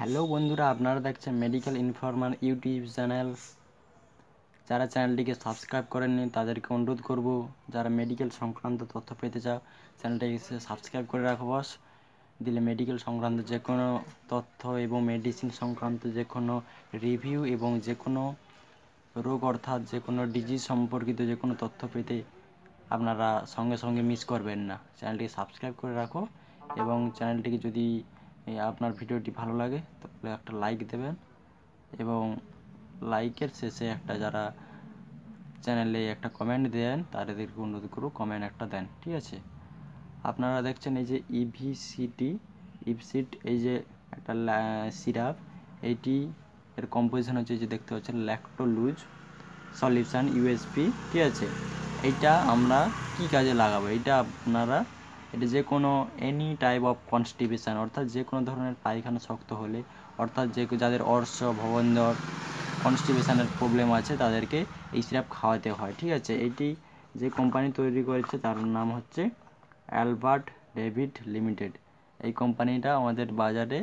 Hello বন্ধুরা, আপনারা দেখছেন মেডিকেল ইনফরমার ইউটিউব চ্যানেল। যারা চ্যানেলটিকে সাবস্ক্রাইব করেননি তাদেরকে অনুরোধ করব, যারা মেডিকেল সংক্রান্ত তথ্য পেতে চাও চ্যানেলটিকে সাবস্ক্রাইব করে রাখো বস। দিলে মেডিকেল সংক্রান্ত যে কোনো তথ্য এবং মেডিসিন সংক্রান্ত যে কোনো রিভিউ এবং যে কোনো রোগ অর্থাৎ যে কোনো ডিজিজ সম্পর্কিত যে কোনো তথ্য পেতে আপনারা সঙ্গে সঙ্গে মিস করবেন না। চ্যানেলটিকে সাবস্ক্রাইব করে রাখো এবং চ্যানেলটিকে যদি আপনার ভিডিওটি ভালো লাগে তাহলে একটা লাইক দেবেন এবং লাইকের শেষে একটা যারা চ্যানেলে একটা কমেন্ট দেন তাদেরকে অনুরোধ করব কমেন্ট একটা দেন, ঠিক আছে। আপনারা দেখছেন এই যে ইভসিট, এই যে একটা সিরাপ, এইটি এর কম্পোজিশন হচ্ছে যে দেখতে পাচ্ছেন ল্যাক্টোলুজ সলিউশন ইউএসপি, ঠিক আছে। এইটা আমরা কি কাজে লাগাবো? এটা যে কোনো এনি টাইপ অফ কনস্টিপেশন অর্থাৎ যে কোনো ধরনের পায়খানা শক্ত হলে অর্থাৎ যাদের অর্শ ভবন্দর কনস্টিপেশনের প্রবলেম আছে তাদেরকে এই সিরাপ খাওয়াতে হয়, ঠিক আছে। এইটি যে কোম্পানি তৈরি করেছে তার নাম হচ্ছে অ্যালবার্ট ডেভিড লিমিটেড। এই কোম্পানিটা আমাদের বাজারে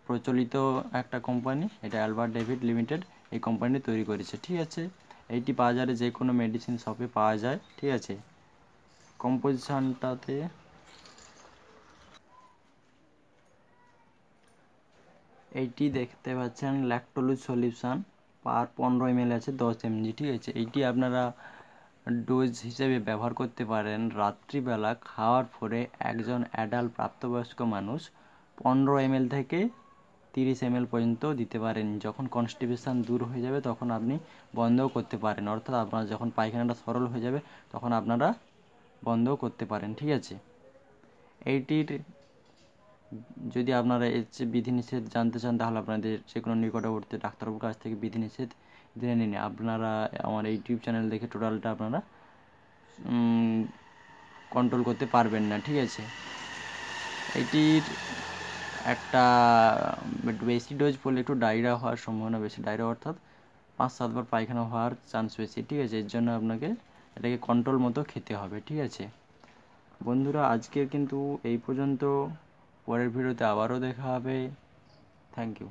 প্রচলিত একটা কোম্পানি, এটা অ্যালবার্ট ডেভিড লিমিটেড এই কোম্পানি তৈরি করেছে, ঠিক আছে। এইটি বাজারে যে কোনো মেডিসিন শপে পাওয়া যায়, ঠিক আছে। কম্পোজিশনটাতে এইটি দেখতে পাচ্ছেন ল্যাকটোলুজ সলিউশন পার 15 ml আছে 10 mg, ঠিক আছে। এইটি আপনারা ডোজ হিসেবে ব্যবহার করতে পারেন রাত্রিবেলা খাওয়ার পরে একজন অ্যাডাল্ট প্রাপ্তবয়স্ক মানুষ 15 ml থেকে 30 ml পর্যন্ত দিতে পারেন। যখন কনস্টিপেশন দূর হয়ে যাবে তখন আপনি বন্ধও করতে পারেন, অর্থাৎ আপনার যখন পায়খানাটা সরল হয়ে যাবে তখন আপনারা বন্ধও করতে পারেন, ঠিক আছে। এইটির যদি আপনারা এর যে বিধিনিষেধ জানতে চান তাহলে আপনাদের যে কোনো নিকটবর্তী ডাক্তারবাবুর কাছ থেকে বিধিনিষেধ জেনে নিন। আপনারা আমার ইউটিউব চ্যানেল দেখে টোটালটা আপনারা কন্ট্রোল করতে পারবেন না, ঠিক আছে। এটির একটা বেশি ডোজ পড়লে একটু ডায়রিয়া হওয়ার সম্ভাবনা বেশি, ডায়রিয়া অর্থাৎ 5-7 বার পায়খানা হওয়ার চান্স বেশি, ঠিক আছে। এর জন্য আপনাকে এটাকে কন্ট্রোল মতো খেতে হবে, ঠিক আছে। বন্ধুরা, আজকের কিন্তু এই পর্যন্ত। পরের ভিডিওতে আবারও দেখা হবে। Thank you.